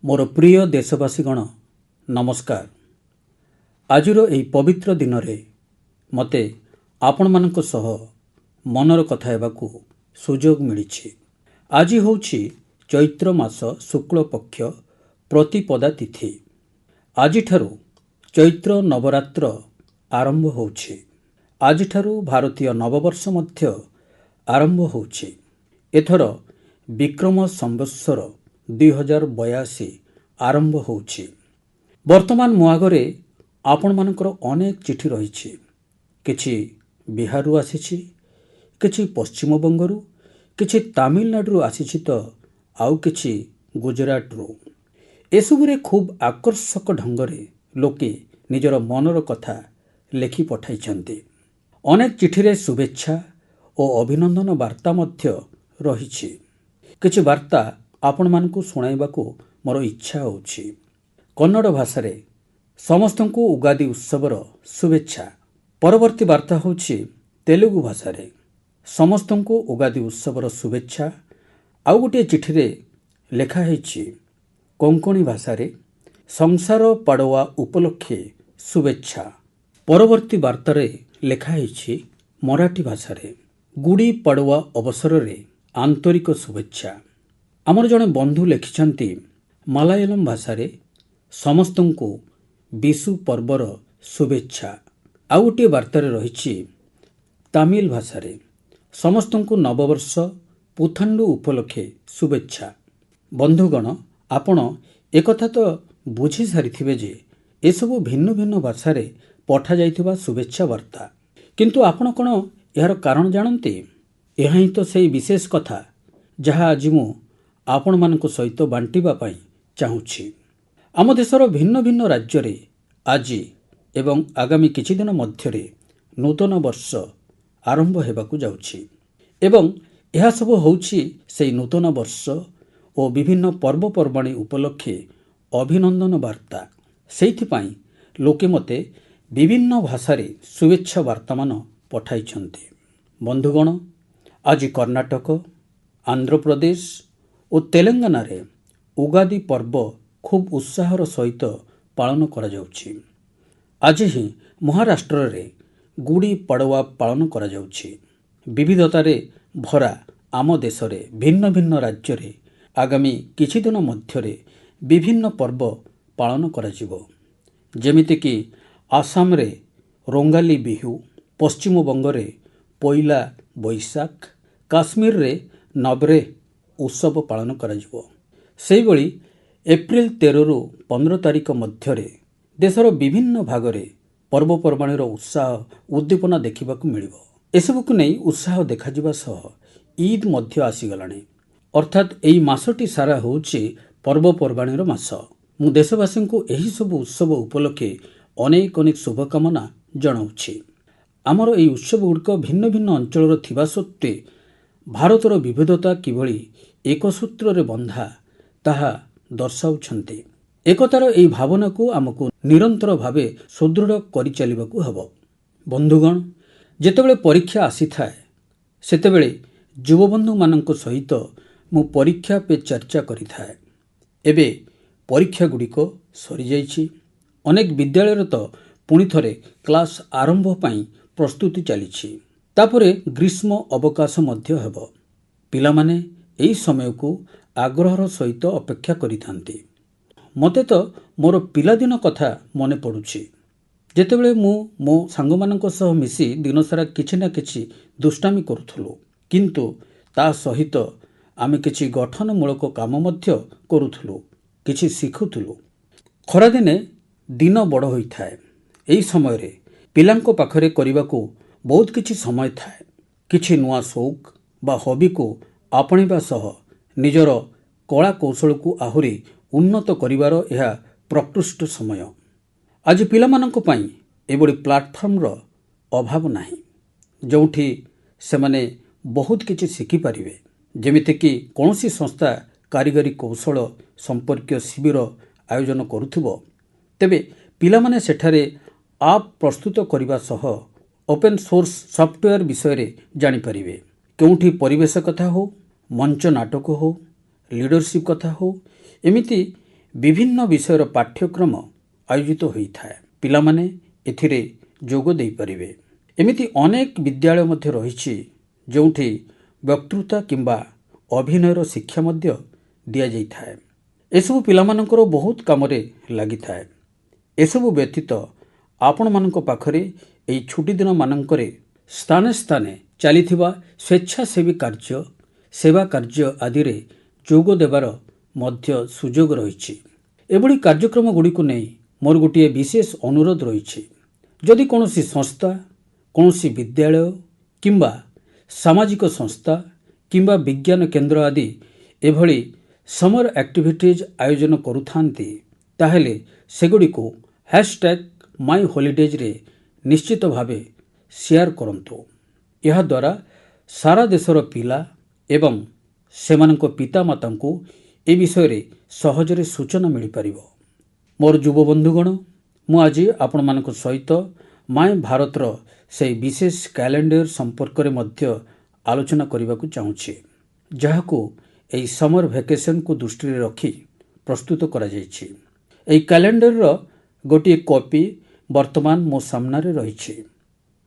मोर प्रिय देशवासीगण नमस्कार। आजिर एही पवित्र दिन रे मते आपण मानक सह मनर कथा हेबाकू सुजोग मिलिछि। आज होछि चैत्र मास शुक्ल पक्ष प्रतिपदा तिथि। आजिठारु चैत्र नवरात्र आरंभ होछि। आजिठारु भारतीय नववर्ष मध्य आरंभ होछि। एथर विक्रम संवत्सर 2082 आरंभ होछि। वर्तमान मो आगरे आपण मानकर अनेक चिठी रहिछि। किछि बिहारु आसिछि, किछि पश्चिम बंगरु, किछि तामिलनाडु आसिछि तो आउ किछि गुजरातरु। एसबुरे खूब आकर्षक ढंगरे लोके निजर मनर कथा लेखि पठाइछन्ति। अनेक चिठिरे शुभेच्छा और अभिनंदन वार्ता मध्य रहिछि। किछि वार्ता आपण मानकु सुनाइबाकू मोर इच्छा होछि। कन्नड़ भाषारे समस्तंकु उगादी उत्सवर शुभेच्छा। परवर्ती वार्ता होछि तेलुगु भाषारे समस्तंकु उगादी उत्सवर शुभेच्छा। आउ गोटे चिठिरे लेखा हैछि कोंकणी भाषारे संसार पाड़वा उपलक्षे शुभेच्छा। परवर्ती वार्तारे लेखा हैछि मराठी भाषारे गुड़ी पाड़वा अवसर रे आंतरिक शुभेच्छा। आमर जने बंधु लिखिछन्ति मालायालम भाषारे समस्तंकु विशु पर्वर शुभेच्छा। आउ गोटे वार्तारे रहिछि तामिल भाषारे समस्तंकु नववर्ष पुथांडु उपलक्षे शुभेच्छा। बंधुगण आपण एकथा तो बुझी सारिथिबे जे एसबु भिन्न भिन्न भाषारे पठा जाइथिबा शुभेच्छा वार्ता, किंतु आपण कोन यार कारण जानन्ति? एहा ही तो सेही विशेष कथा जहा आज मु आपण मानक सहित बांटिबा पई चाहूछि। आम देशर भिन्न भिन्न राज्य रे आज एवं आगामी किछि दिन मध्यरे नूतन वर्ष आरंभ हेबाकू जाउछि एवं यह सब होउछि सेही नूतन वर्ष और विभिन्न पर्वपर्वाणी उपलक्षे अभिनंदन वार्ता। सेहिथि पई लोके मते विभिन्न भाषारे शुभेच्छा वार्तामान पठाइछन्ति। बंधुगण आज कर्णाटक, आंध्र प्रदेश और तेलंगाना रे उगादी पर्व खूब उत्साहर सहित पालन करा जाउछि। आज ही महाराष्ट्र रे गुड़ी पाड़वा पालन करा जाउछि। विविधता रे भरा आम देश रे भिन्न भिन्न राज्य रे आगामी किछि दिन मध्यरे विभिन्न पर्व पालन करा जिवो। जेमिति कि आसाम रे रोंगाली बिहू, पश्चिम बंग रे पोइला बैसाख, काश्मीर रे नबरे उत्सव पालन करा जिवो। सेही भली एप्रिल 13 रु 15 तारिख मध्यरे देशर विभिन्न भागरे पर्वपर्वाणीर उत्साह उद्दीपना देखिबाकू मिलिबो। एसबुकु नै उत्साह देखाजिबा सह ईद मध्य आसीगलाणी, अर्थात एही मासटी सारा होउछि पर्वपर्वाणीर मास। मु देशवासींकु एही सब उत्सव उपलक्षे अनेक अनेक शुभकामना जणाउछि। आमर एही उत्सव गुड़िक भिन्न भिन्न अंचलर थिबा सत्त्वे भारतर विविधता किभଳି एक सूत्र रे बंधा ताहा दर्शाउछन्ति। एकतार एही भावना को आमको निरंतर भावे सुदृढ़ करि चलिबाकू हबो। बंधुगण जेतेबेले परीक्षा आसी थाए सेतेबेले युवबंधु मानक सहित मु परीक्षा पे चर्चा करि थाए। एबे परीक्षा गुड़िक सरी जाइछि। अनेक विद्यालय तो पुणी थरे क्लास आरंभ पई प्रस्तुति चलिछि। तापरे ग्रीष्म अवकाश मध्य हेबो। पिलामाने एही समय को आग्रहर सहित अपेक्षा करिथांती। मते तो मोर पिलादिन कथा मने पड़ुछि। जेतेबेले मु मो सांगमानक सह मिसी दिनसारा किछि ना किछि दुष्टामी करुथुलु, किंतु ता सहित आमे किछि गठनमूलक काम मध्य करुथुलु, किछि शिखुथुलु। खरादिने दिन बड़ होइथाए। एही समय रे पिलांक पाखरे करिबाकू बहुत किछि समय थाए। किछि नुआ शौक बा हॉबी को आपणिबा सह निजर कला कौशल को आहुरी उन्नत करिवार यह प्रकृष्ट समय। आज पिलामानंक पई एबडी प्लाटफॉर्म रो अभाव नाही, जोठी सेमाने बहुत किछि शिखि पारिबे। जेमिति कि कोनोसी संस्था कारीगरी कौशल संपर्क शिविर आयोजन करुथुबो, तेबे पिलामाने सेठारे आप प्रस्तुत करिबा सह ओपन सोर्स सॉफ्टवेयर विषय रे जानि परिबे। केउठी परिवेश कथा हो, मंच नाटक हो, लीडरशिप कथा हो, एमिति ବିଭିନ୍ନ ବିଷୟର ପାଠ୍ୟକ୍ରମ ଆୟୋଜିତ ହୋଇଥାଏ। ପିଲାମାନେ ଏଥିରେ ଯୋଗ ଦେଇପାରିବେ। ଏମିତି ଅନେକ ବିଦ୍ୟାଳୟ ମଧ୍ୟ ରହିଛି ଯେଉଁଠି ବକ୍ତୃତା କିମ୍ବା ଅଭିନୟର ଶିକ୍ଷା ମଧ୍ୟ ଦିଆଯାଇଥାଏ। ଏସବୁ ପିଲାମାନଙ୍କର ବହୁତ କାମରେ ଲାଗିଥାଏ। ଏସବୁ ବ୍ୟତୀତ ଆପଣମାନଙ୍କ ପାଖରେ ଏହି ଛୁଟିଦିନମାନଙ୍କରେ ସ୍ଥାନେ ସ୍ଥାନେ ଚାଲିଥିବା ସ୍ୱେଚ୍ଛାସେବୀ କାର୍ଯ୍ୟ, ସେବା କାର୍ଯ୍ୟ ଆଦିରେ ଯୋଗ ଦେବାର ମଧ୍ୟ ସୁଯୋଗ ରହିଛି। ଏଭଳି କାର୍ଯ୍ୟକ୍ରମଗୁଡ଼ିକୁ ନେଇ ମୋର ଗୋଟିଏ ବିଶେଷ ଅନୁରୋଧ ରହିଛି। ଯଦି କୌଣସି ସଂସ୍ଥା, କୌଣସି ବିଦ୍ୟାଳୟ କିମ୍ବା ସାମାଜିକ ସଂସ୍ଥା କିମ୍ବା ବିଜ୍ଞାନ କେନ୍ଦ୍ର ଆଦି ଏଭଳି ସମର ଆକ୍ଟିଭିଟିଜ୍ ଆୟୋଜନ କରୁଥାନ୍ତି, ତାହେଲେ ସେଗୁଡ଼ିକୁ #MyHolidaysରେ ନିଶ୍ଚିତ ଭାବେ ସେୟାର କରନ୍ତୁ। ଏହାଦ୍ୱାରା ସାରା ଦେଶର ପିଲା ଏବଂ ସେମାନଙ୍କ ପିତାମାତାଙ୍କୁ ଏ ବିଷୟରେ ସହଜରେ ସୂଚନା ମିଳିପାରିବ। ମୋର ଯୁବବନ୍ଧୁଗଣ, ମୁଁ ଆଜି ଆପଣମାନଙ୍କ ସହିତ ମାଇଁ ଭାରତର ସେହି ବିଶେଷ କ୍ୟାଲେଣ୍ଡର ସମ୍ପର୍କରେ ମଧ୍ୟ ଆଲୋଚନା କରିବାକୁ ଚାହୁଁଛି, ଯାହାକୁ ଏହି ସମର ଭ୍ୟାକେସନକୁ ଦୃଷ୍ଟିରେ ରଖି ପ୍ରସ୍ତୁତ କରାଯାଇଛି। ଏହି କ୍ୟାଲେଣ୍ଡରର ଗୋଟିଏ କପି ବର୍ତ୍ତମାନ ମୋ ସାମ୍ନାରେ ରହିଛି।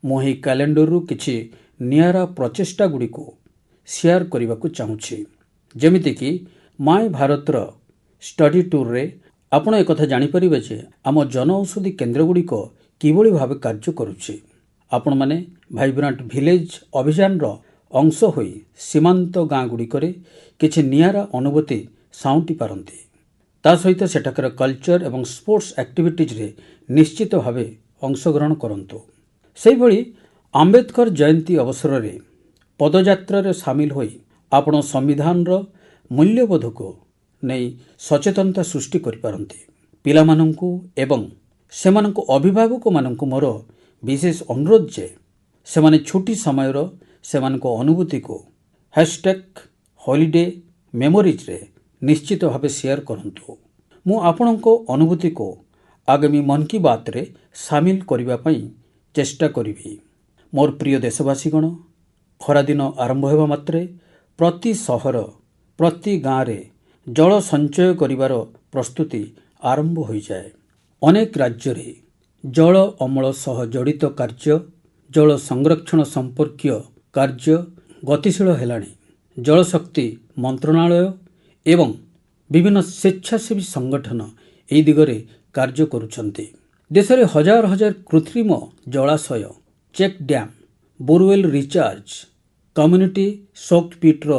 ମୁଁ ଏହି କ୍ୟାଲେଣ୍ଡରରୁ କିଛି ନିଆରା ପ୍ରଚେଷ୍ଟାଗୁଡ଼ିକୁ ସେୟାର କରିବାକୁ ଚାହୁଁଛି। ଯେମିତିକି ମାଇଁ ଭାରତର ଷ୍ଟଡି ଟୁର୍ରେ ଆପଣ ଏକଥା ଜାଣିପାରିବେ ଯେ ଆମ ଜନଔଷଧି କେନ୍ଦ୍ରଗୁଡ଼ିକ କିଭଳି ଭାବେ କାର୍ଯ୍ୟ କରୁଛି। ଆପଣମାନେ ଭାଇବ୍ରାଣ୍ଟ ଭିଲେଜ ଅଭିଯାନର ଅଂଶ ହୋଇ ସୀମାନ୍ତ ଗାଁଗୁଡ଼ିକରେ କିଛି ନିଆରା ଅନୁଭୂତି ସାଉଁଟି ପାରନ୍ତି। ତା ସହିତ ସେଠାକାର କଲଚର ଏବଂ ସ୍ପୋର୍ଟସ ଆକ୍ଟିଭିଟିଜରେ ନିଶ୍ଚିତ ଭାବେ ଅଂଶଗ୍ରହଣ କରନ୍ତୁ। ସେହିଭଳି ଆମ୍ବେଦକର ଜୟନ୍ତୀ ଅବସରରେ ପଦଯାତ୍ରାରେ ସାମିଲ ହୋଇ ଆପଣ ସମ୍ବିଧାନର ମୂଲ୍ୟବୋଧକୁ ନେଇ ସଚେତନତା ସୃଷ୍ଟି କରିପାରନ୍ତି। ପିଲାମାନଙ୍କୁ ଏବଂ ସେମାନଙ୍କ ଅଭିଭାବକମାନଙ୍କୁ ମୋର ବିଶେଷ ଅନୁରୋଧ ଯେ ସେମାନେ ଛୁଟି ସମୟର ସେମାନଙ୍କ ଅନୁଭୂତିକୁ #HolidayMemoriesରେ ନିଶ୍ଚିତ ଭାବେ ସେୟାର କରନ୍ତୁ। ମୁଁ ଆପଣଙ୍କ ଅନୁଭୂତିକୁ ଆଗାମୀ ମନ୍ କି ବାତ୍ରେ ସାମିଲ କରିବା ପାଇଁ ଚେଷ୍ଟା କରିବି। ମୋର ପ୍ରିୟ ଦେଶବାସୀଗଣ, ଖରାଦିନ ଆରମ୍ଭ ହେବା ମାତ୍ରେ ପ୍ରତି ସହର, ପ୍ରତି ଗାଁରେ ଜଳ ସଞ୍ଚୟ କରିବାର ପ୍ରସ୍ତୁତି ଆରମ୍ଭ ହୋଇଯାଏ। ଅନେକ ରାଜ୍ୟରେ ଜଳ ଅମଳ ସହ ଜଡ଼ିତ କାର୍ଯ୍ୟ, ଜଳ ସଂରକ୍ଷଣ ସମ୍ପର୍କୀୟ କାର୍ଯ୍ୟ ଗତିଶୀଳ ହେଲାଣି। ଜଳଶକ୍ତି ମନ୍ତ୍ରଣାଳୟ ଏବଂ ବିଭିନ୍ନ ସ୍ୱେଚ୍ଛାସେବୀ ସଂଗଠନ ଏହି ଦିଗରେ କାର୍ଯ୍ୟ କରୁଛନ୍ତି। ଦେଶରେ ହଜାର ହଜାର କୃତ୍ରିମ ଜଳାଶୟ, check dam, borewell recharge, community soaked ପିଟ୍ର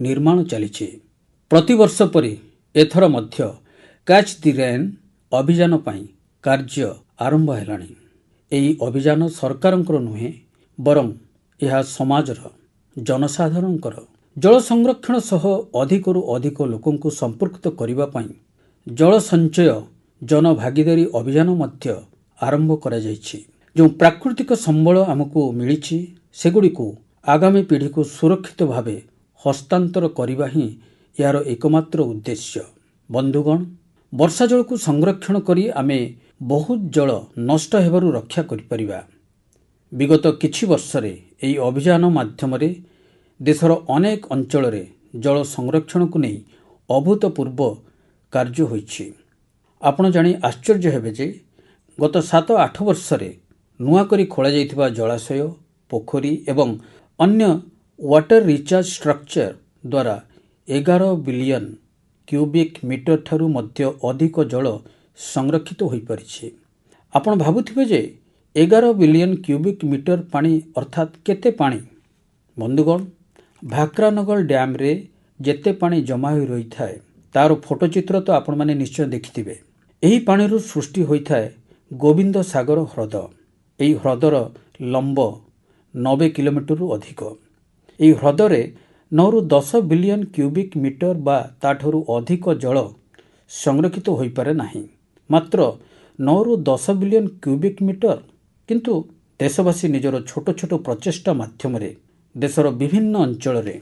ନିର୍ମାଣ ଚାଲିଛି। ପ୍ରତିବର୍ଷ ପରି ଏଥର ମଧ୍ୟ କ୍ୟାଚ୍ ଦି ରେନ୍ ଅଭିଯାନ ପାଇଁ କାର୍ଯ୍ୟ ଆରମ୍ଭ ହେଲାଣି। ଏହି ଅଭିଯାନ ସରକାରଙ୍କର ନୁହେଁ, ବରଂ ଏହା ସମାଜର, ଜନସାଧାରଣଙ୍କର। ଜଳ ସଂରକ୍ଷଣ ସହ ଅଧିକରୁ ଅଧିକ ଲୋକଙ୍କୁ ସମ୍ପୃକ୍ତ କରିବା ପାଇଁ ଜଳ ସଞ୍ଚୟ ଜନଭାଗିଦାରୀ ଅଭିଯାନ ମଧ୍ୟ ଆରମ୍ଭ କରାଯାଇଛି। ଯେଉଁ ପ୍ରାକୃତିକ ସମ୍ବଳ ଆମକୁ ମିଳିଛି, ସେଗୁଡ଼ିକୁ ଆଗାମୀ ପିଢ଼ିକୁ ସୁରକ୍ଷିତ ଭାବେ ହସ୍ତାନ୍ତର କରିବା ହିଁ ଏହାର ଏକମାତ୍ର ଉଦ୍ଦେଶ୍ୟ। ବନ୍ଧୁଗଣ, ବର୍ଷା ଜଳକୁ ସଂରକ୍ଷଣ କରି ଆମେ ବହୁତ ଜଳ ନଷ୍ଟ ହେବାରୁ ରକ୍ଷା କରିପାରିବା। ବିଗତ କିଛି ବର୍ଷରେ ଏହି ଅଭିଯାନ ମାଧ୍ୟମରେ ଦେଶର ଅନେକ ଅଞ୍ଚଳରେ ଜଳ ସଂରକ୍ଷଣକୁ ନେଇ ଅଭୂତପୂର୍ବ କାର୍ଯ୍ୟ ହୋଇଛି। ଆପଣ ଜାଣି ଆଶ୍ଚର୍ଯ୍ୟ ହେବେ ଯେ ଗତ 7-8 ବର୍ଷରେ ନୂଆ କରି ଖୋଳାଯାଇଥିବା ଜଳାଶୟ, ପୋଖରୀ ଏବଂ ଅନ୍ୟ ୱାଟର ରିଚାର୍ଜ ଷ୍ଟ୍ରକ୍ଚର ଦ୍ୱାରା 11 ବିଲିୟନ କ୍ୟୁବିକ୍ ମିଟର ଠାରୁ ମଧ୍ୟ ଅଧିକ ଜଳ ସଂରକ୍ଷିତ ହୋଇପାରିଛି। ଆପଣ ଭାବୁଥିବେ ଯେ 11 ବିଲିୟନ କ୍ୟୁବିକ୍ ମିଟର ପାଣି ଅର୍ଥାତ୍ କେତେ ପାଣି? ବନ୍ଧୁଗଣ, ଭାକ୍ରାନଗର ଡ୍ୟାମ୍ରେ ଯେତେ ପାଣି ଜମା ହୋଇ ରହିଥାଏ, ତାର ଫଟୋଚିତ୍ର ତ ଆପଣମାନେ ନିଶ୍ଚୟ ଦେଖିଥିବେ। ଏହି ପାଣିରୁ ସୃଷ୍ଟି ହୋଇଥାଏ ଗୋବିନ୍ଦ ସାଗର ହ୍ରଦ। ଏହି ହ୍ରଦର ଲମ୍ବ 90 କିଲୋମିଟରରୁ ଅଧିକ। ଏହି ହ୍ରଦରେ 9ରୁ 10 ବିଲିୟନ କ୍ୟୁବିକ୍ ମିଟର ବା ତାଠାରୁ ଅଧିକ ଜଳ ସଂରକ୍ଷିତ ହୋଇପାରେ ନାହିଁ। ମାତ୍ର 9ରୁ 10 ବିଲିୟନ କ୍ୟୁବିକ୍ ମିଟର। କିନ୍ତୁ ଦେଶବାସୀ ନିଜର ଛୋଟ ଛୋଟ ପ୍ରଚେଷ୍ଟା ମାଧ୍ୟମରେ ଦେଶର ବିଭିନ୍ନ ଅଞ୍ଚଳରେ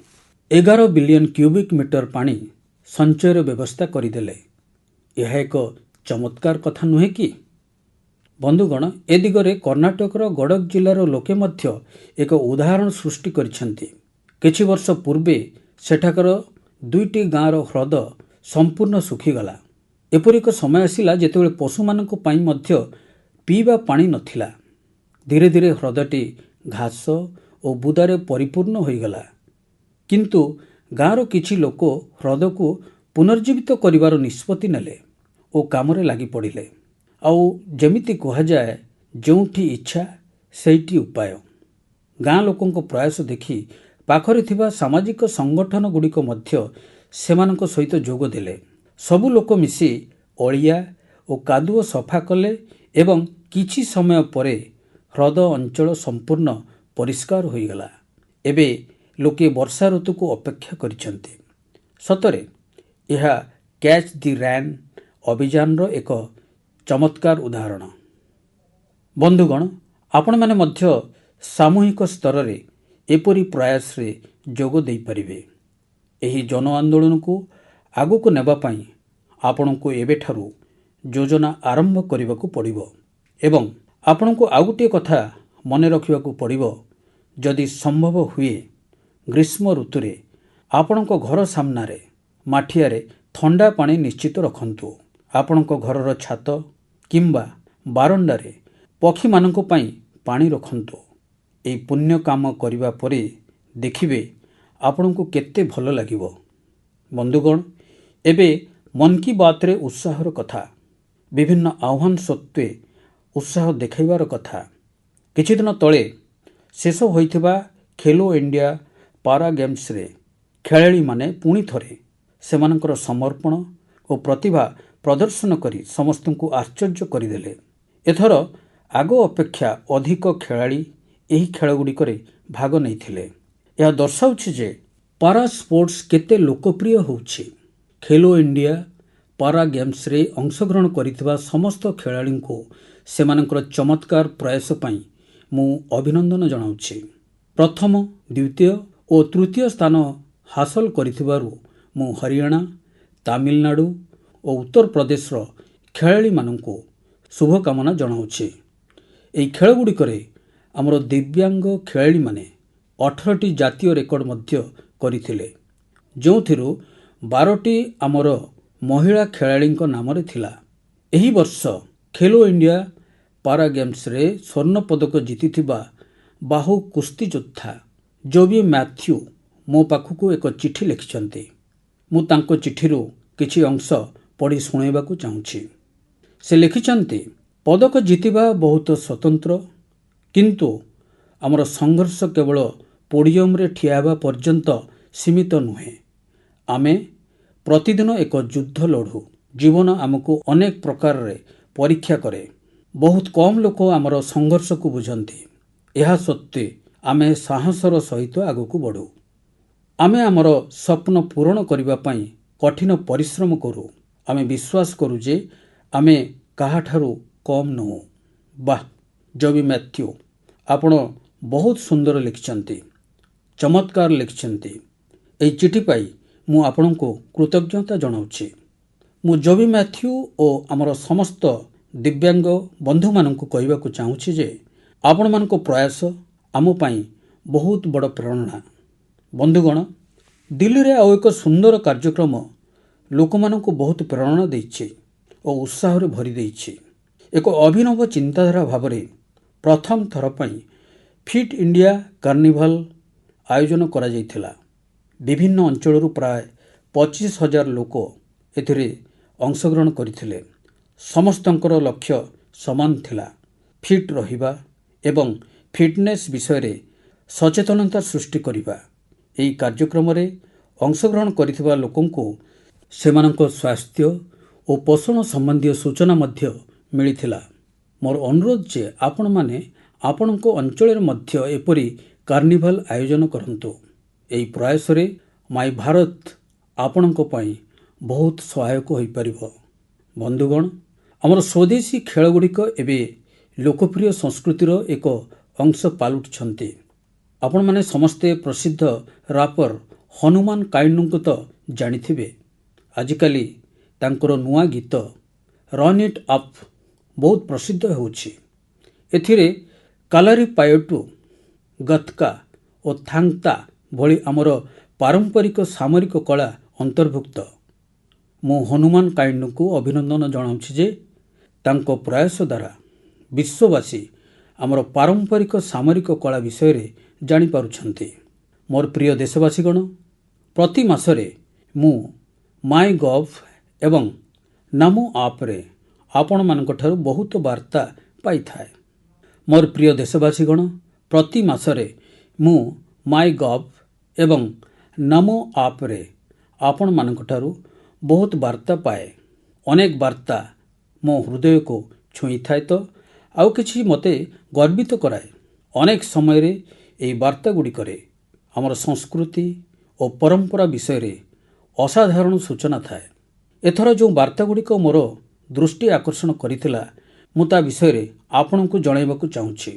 11 ବିଲିୟନ କ୍ୟୁବିକ୍ ମିଟର ପାଣି ସଞ୍ଚୟର ବ୍ୟବସ୍ଥା କରିଦେଲେ। ଏହା ଏକ ଚମତ୍କାର କଥା ନୁହେଁ କି? ବନ୍ଧୁଗଣ, ଏ ଦିଗରେ କର୍ଣ୍ଣାଟକର ଗଡ଼କ ଜିଲ୍ଲାର ଲୋକେ ମଧ୍ୟ ଏକ ଉଦାହରଣ ସୃଷ୍ଟି କରିଛନ୍ତି। କିଛି ବର୍ଷ ପୂର୍ବେ ସେଠାକାର 2ଟି ଗାଁର ହ୍ରଦ ସମ୍ପୂର୍ଣ୍ଣ ଶୁଖିଗଲା ଏପରି ଏକ ସମୟ ଆସିଲା ଯେତେବେଳେ ପଶୁମାନଙ୍କ ପାଇଁ ମଧ୍ୟ ପିଇବା ପାଣି ନଥିଲା। ଧୀରେ ଧୀରେ ହ୍ରଦଟି ଘାସ ଓ ବୁଦାରେ ପରିପୂର୍ଣ୍ଣ ହୋଇଗଲା। କିନ୍ତୁ ଗାଁର କିଛି ଲୋକ ହ୍ରଦକୁ ପୁନର୍ଜୀବିତ କରିବାର ନିଷ୍ପତ୍ତି ନେଲେ ଓ କାମରେ ଲାଗି ପଡ଼ିଲେ। ଆଉ ଯେମିତି କୁହାଯାଏ, ଯେଉଁଠି ଇଚ୍ଛା ସେଇଠି ଉପାୟ। ଗାଁ ଲୋକଙ୍କ ପ୍ରୟାସ ଦେଖି ପାଖରେ ଥିବା ସାମାଜିକ ସଂଗଠନଗୁଡ଼ିକ ମଧ୍ୟ ସେମାନଙ୍କ ସହିତ ଯୋଗ ଦେଲେ। ସବୁ ଲୋକ ମିଶି ଅଳିଆ ଓ କାଦୁଅ ସଫା କଲେ ଏବଂ କିଛି ସମୟ ପରେ ହ୍ରଦ ଅଞ୍ଚଳ ସମ୍ପୂର୍ଣ୍ଣ ପରିଷ୍କାର ହୋଇଗଲା। ଏବେ ଲୋକେ ବର୍ଷା ଋତୁକୁ ଅପେକ୍ଷା କରିଛନ୍ତି। ସତରେ ଏହା କ୍ୟାଚ୍ ଦି ରେନ୍ ଅଭିଯାନର ଏକ ଚମତ୍କାର ଉଦାହରଣ। ବନ୍ଧୁଗଣ, ଆପଣମାନେ ମଧ୍ୟ ସାମୂହିକ ସ୍ତରରେ ଏପରି ପ୍ରୟାସରେ ଯୋଗ ଦେଇପାରିବେ। ଏହି ଜନ ଆନ୍ଦୋଳନକୁ ଆଗକୁ ନେବା ପାଇଁ ଆପଣଙ୍କୁ ଏବେଠାରୁ ଯୋଜନା ଆରମ୍ଭ କରିବାକୁ ପଡ଼ିବ ଏବଂ ଆପଣଙ୍କୁ ଆଉ ଗୋଟିଏ କଥା ମନେ ରଖିବାକୁ ପଡ଼ିବ, ଯଦି ସମ୍ଭବ ହୁଏ ଗ୍ରୀଷ୍ମ ଋତୁରେ ଆପଣଙ୍କ ଘର ସାମ୍ନାରେ ମାଠିଆରେ ଥଣ୍ଡା ପାଣି ନିଶ୍ଚିତ ରଖନ୍ତୁ। ଆପଣଙ୍କ ଘରର ଛାତ କିମ୍ବା ବାରଣ୍ଡାରେ ପକ୍ଷୀମାନଙ୍କ ପାଇଁ ପାଣି ରଖନ୍ତୁ। ଏହି ପୁଣ୍ୟ କାମ କରିବା ପରେ ଦେଖିବେ ଆପଣଙ୍କୁ କେତେ ଭଲ ଲାଗିବ। ବନ୍ଧୁଗଣ, ଏବେ ମନ୍ କି ବାତ୍ରେ ଉତ୍ସାହର କଥା, ବିଭିନ୍ନ ଆହ୍ୱାନ ସତ୍ତ୍ୱେ ଉତ୍ସାହ ଦେଖାଇବାର କଥା। କିଛିଦିନ ତଳେ ଶେଷ ହୋଇଥିବା ଖେଲୋ ଇଣ୍ଡିଆ ପାରା ଗେମ୍ସରେ ଖେଳାଳିମାନେ ପୁଣି ଥରେ ସେମାନଙ୍କର ସମର୍ପଣ ଓ ପ୍ରତିଭା ପ୍ରଦର୍ଶନ କରି ସମସ୍ତଙ୍କୁ ଆଶ୍ଚର୍ଯ୍ୟ କରିଦେଲେ। ଏଥର ଆଗ ଅପେକ୍ଷା ଅଧିକ ଖେଳାଳି ଏହି ଖେଳଗୁଡ଼ିକରେ ଭାଗ ନେଇଥିଲେ। ଏହା ଦର୍ଶାଉଛି ଯେ ପାରା ସ୍ପୋର୍ଟସ୍ କେତେ ଲୋକପ୍ରିୟ ହେଉଛି। ଖେଲୋ ଇଣ୍ଡିଆ ପାରା ଗେମ୍ସରେ ଅଂଶଗ୍ରହଣ କରିଥିବା ସମସ୍ତ ଖେଳାଳିଙ୍କୁ ସେମାନଙ୍କର ଚମତ୍କାର ପ୍ରୟାସ ପାଇଁ ମୁଁ ଅଭିନନ୍ଦନ ଜଣାଉଛି। ପ୍ରଥମ, ଦ୍ୱିତୀୟ ଓ ତୃତୀୟ ସ୍ଥାନ ହାସଲ କରିଥିବାରୁ ମୁଁ ହରିୟାଣା, ତାମିଲନାଡୁ ଓ ଉତ୍ତରପ୍ରଦେଶର ଖେଳାଳିମାନଙ୍କୁ ଶୁଭକାମନା ଜଣାଉଛି। ଏହି ଖେଳଗୁଡ଼ିକରେ ଆମର ଦିବ୍ୟାଙ୍ଗ ଖେଳାଳିମାନେ 18ଟି ଜାତୀୟ ରେକର୍ଡ ମଧ୍ୟ କରିଥିଲେ, ଯେଉଁଥିରୁ 12ଟି ଆମର ମହିଳା ଖେଳାଳିଙ୍କ ନାମରେ ଥିଲା। ଏହି ବର୍ଷ ଖେଲୋ ଇଣ୍ଡିଆ ପାରା ଗେମ୍ସରେ ସ୍ୱର୍ଣ୍ଣ ପଦକ ଜିତିଥିବା ବାହୁ କୁସ୍ତି ଯୋଦ୍ଧା ଜୋବି ମ୍ୟାଥ୍ୟୁ ମୋ ପାଖକୁ ଏକ ଚିଠି ଲେଖିଛନ୍ତି। ମୁଁ ତାଙ୍କ ଚିଠିରୁ କିଛି ଅଂଶ ପଢ଼ି ଶୁଣାଇବାକୁ ଚାହୁଁଛି। ସେ ଲେଖିଛନ୍ତି, ପଦକ ଜିତିବା ବହୁତ ସ୍ୱତନ୍ତ୍ର, କିନ୍ତୁ ଆମର ସଂଘର୍ଷ କେବଳ ପୋଡ଼ିୟମରେ ଠିଆ ହେବା ପର୍ଯ୍ୟନ୍ତ ସୀମିତ ନୁହେଁ। ଆମେ ପ୍ରତିଦିନ ଏକ ଯୁଦ୍ଧ ଲଢ଼ୁ। ଜୀବନ ଆମକୁ ଅନେକ ପ୍ରକାରରେ ପରୀକ୍ଷା କରେ। ବହୁତ କମ୍ ଲୋକ ଆମର ସଂଘର୍ଷକୁ ବୁଝନ୍ତି। ଏହା ସତ୍ତ୍ୱେ ଆମେ ସାହସର ସହିତ ଆଗକୁ ବଢ଼ୁ। ଆମେ ଆମର ସ୍ୱପ୍ନ ପୂରଣ କରିବା ପାଇଁ କଠିନ ପରିଶ୍ରମ କରୁ। ଆମେ ବିଶ୍ୱାସ କରୁ ଯେ ଆମେ କାହାଠାରୁ କମ୍ ନୁହେଁ। ବାଃ, ଜୋବି ମ୍ୟାଥ୍ୟୁ, ଆପଣ ବହୁତ ସୁନ୍ଦର ଲେଖିଛନ୍ତି, ଚମତ୍କାର ଲେଖିଛନ୍ତି। ଏହି ଚିଠି ପାଇ ମୁଁ ଆପଣଙ୍କୁ କୃତଜ୍ଞତା ଜଣାଉଛି। ମୁଁ ଜୋବି ମ୍ୟାଥ୍ୟୁ ଓ ଆମର ସମସ୍ତ ଦିବ୍ୟାଙ୍ଗ ବନ୍ଧୁମାନଙ୍କୁ କହିବାକୁ ଚାହୁଁଛି ଯେ ଆପଣମାନଙ୍କ ପ୍ରୟାସ ଆମ ପାଇଁ ବହୁତ ବଡ଼ ପ୍ରେରଣା। ବନ୍ଧୁଗଣ, ଦିଲ୍ଲୀରେ ଆଉ ଏକ ସୁନ୍ଦର କାର୍ଯ୍ୟକ୍ରମ ଲୋକମାନଙ୍କୁ ବହୁତ ପ୍ରେରଣା ଦେଇଛି ଓ ଉତ୍ସାହରେ ଭରି ଦେଇଛି। ଏକ ଅଭିନବ ଚିନ୍ତାଧାରା ଭାବରେ ପ୍ରଥମ ଥର ପାଇଁ ଫିଟ୍ ଇଣ୍ଡିଆ କାର୍ନିଭାଲ ଆୟୋଜନ କରାଯାଇଥିଲା। ବିଭିନ୍ନ ଅଞ୍ଚଳରୁ ପ୍ରାୟ 25,000 ଲୋକ ଏଥିରେ ଅଂଶଗ୍ରହଣ କରିଥିଲେ। ସମସ୍ତଙ୍କର ଲକ୍ଷ୍ୟ ସମାନ ଥିଲା, ଫିଟ୍ ରହିବା ଏବଂ ଫିଟନେସ୍ ବିଷୟରେ ସଚେତନତା ସୃଷ୍ଟି କରିବା। ଏହି କାର୍ଯ୍ୟକ୍ରମରେ ଅଂଶଗ୍ରହଣ କରିଥିବା ଲୋକଙ୍କୁ ସେମାନଙ୍କ ସ୍ୱାସ୍ଥ୍ୟ ଓ ପୋଷଣ ସମ୍ବନ୍ଧୀୟ ସୂଚନା ମଧ୍ୟ ମିଳିଥିଲା। ମୋର ଅନୁରୋଧ ଯେ ଆପଣମାନେ ଆପଣଙ୍କ ଅଞ୍ଚଳରେ ମଧ୍ୟ ଏପରି କାର୍ନିଭାଲ ଆୟୋଜନ କରନ୍ତୁ। ଏହି ପ୍ରୟାସରେ ମାଇ ଭାରତ ଆପଣଙ୍କ ପାଇଁ ବହୁତ ସହାୟକ ହୋଇପାରିବ। ବନ୍ଧୁଗଣ, ଆମର ସ୍ୱଦେଶୀ ଖେଳଗୁଡ଼ିକ ଏବେ ଲୋକପ୍ରିୟ ସଂସ୍କୃତିର ଏକ ଅଂଶ ପାଲଟିଛନ୍ତି। ଆପଣମାନେ ସମସ୍ତେ ପ୍ରସିଦ୍ଧ ରାପର ହନୁମାନ କାଇଣ୍ଡଙ୍କୁ ତ ଜାଣିଥିବେ। ଆଜିକାଲି ତାଙ୍କର ନୂଆ ଗୀତ ରନ୍ ଇଟ୍ ଅପ୍ ବହୁତ ପ୍ରସିଦ୍ଧ ହେଉଛି। ଏଥିରେ କାଲାରିପାୟଟ୍ଟୁ, ଗତ୍କା ଓ ଥାଙ୍ଗ୍ ତା ଭଳି ଆମର ପାରମ୍ପରିକ ସାମରିକ କଳା ଅନ୍ତର୍ଭୁକ୍ତ। ମୁଁ ହନୁମାନ କାଇଣ୍ଡଙ୍କୁ ଅଭିନନ୍ଦନ ଜଣାଉଛି ଯେ ତାଙ୍କ ପ୍ରୟାସ ଦ୍ୱାରା ବିଶ୍ୱବାସୀ ଆମର ପାରମ୍ପରିକ ସାମରିକ କଳା ବିଷୟରେ ଜାଣିପାରୁଛନ୍ତି। ମୋର ପ୍ରିୟ ଦେଶବାସୀଗଣ, ପ୍ରତି ମାସରେ ମୁଁ ମାଇ ଗଭ୍ ଏବଂ ନାମୋ ଆପ୍ରେ ଆପଣମାନଙ୍କଠାରୁ ବହୁତ ବାର୍ତ୍ତା ପାଇଥାଏ। ମୋର ପ୍ରିୟ ଦେଶବାସୀଗଣ, ପ୍ରତି ମାସରେ ମୁଁ ମାଇ ଗଭ୍ ଏବଂ ନାମୋ ଆପ୍ରେ ଆପଣମାନଙ୍କଠାରୁ ବହୁତ ବାର୍ତ୍ତା ପାଏ। ଅନେକ ବାର୍ତ୍ତା ମୋ ହୃଦୟକୁ ଛୁଇଁଥାଏ ତ ଆଉ କିଛି ମୋତେ ଗର୍ବିତ କରାଏ। ଅନେକ ସମୟରେ ଏହି ବାର୍ତ୍ତାଗୁଡ଼ିକରେ ଆମର ସଂସ୍କୃତି ଓ ପରମ୍ପରା ବିଷୟରେ ଅସାଧାରଣ ସୂଚନା ଥାଏ। ଏଥର ଯେଉଁ ବାର୍ତ୍ତାଗୁଡ଼ିକ ମୋର ଦୃଷ୍ଟି ଆକର୍ଷଣ କରିଥିଲା, ମୁଁ ତା ବିଷୟରେ ଆପଣଙ୍କୁ ଜଣାଇବାକୁ ଚାହୁଁଛି।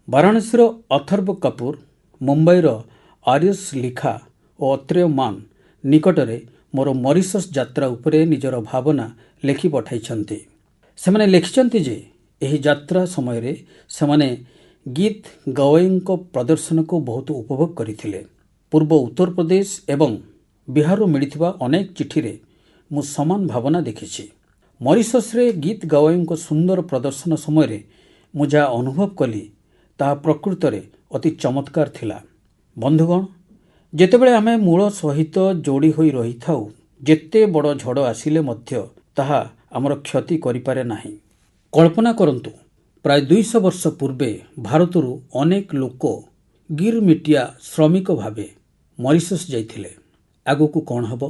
ବାରାଣସୀର ଅଥର୍ବ କପୁର, ମୁମ୍ବାଇର ଆରିୟସ୍ ଲିଖା ଓ ଅତ୍ରେୟ ମାନ ନିକଟରେ ମୋର ମରିସସ୍ ଯାତ୍ରା ଉପରେ ନିଜର ଭାବନା ଲେଖି ପଠାଇଛନ୍ତି। ସେମାନେ ଲେଖିଛନ୍ତି ଯେ ଏହି ଯାତ୍ରା ସମୟରେ ସେମାନେ ଗୀତ ଗୱୈଙ୍କ ପ୍ରଦର୍ଶନକୁ ବହୁତ ଉପଭୋଗ କରିଥିଲେ। ପୂର୍ବ ଉତ୍ତରପ୍ରଦେଶ ଏବଂ ବିହାରରୁ ମିଳିଥିବା ଅନେକ ଚିଠିରେ ମୁଁ ସମାନ ଭାବନା ଦେଖିଛି। ମରିସସ୍ରେ ଗୀତ ଗୱୈଙ୍କ ସୁନ୍ଦର ପ୍ରଦର୍ଶନ ସମୟରେ ମୁଁ ଯାହା ଅନୁଭବ କଲି ତାହା ପ୍ରକୃତରେ ଅତି ଚମତ୍କାର ଥିଲା। ବନ୍ଧୁଗଣ, ଯେତେବେଳେ ଆମେ ମୂଳ ସହିତ ଯୋଡ଼ି ହୋଇ ରହିଥାଉ, ଯେତେ ବଡ଼ ଝଡ଼ ଆସିଲେ ମଧ୍ୟ ତାହା ଆମର କ୍ଷତି କରିପାରେ ନାହିଁ। କଳ୍ପନା କରନ୍ତୁ, ପ୍ରାୟ 200 ବର୍ଷ ପୂର୍ବେ ଭାରତରୁ ଅନେକ ଲୋକ ଗିରମିଟିଆ ଶ୍ରମିକ ଭାବେ ମରିସସ୍ ଯାଇଥିଲେ। ଆଗକୁ କ'ଣ ହେବ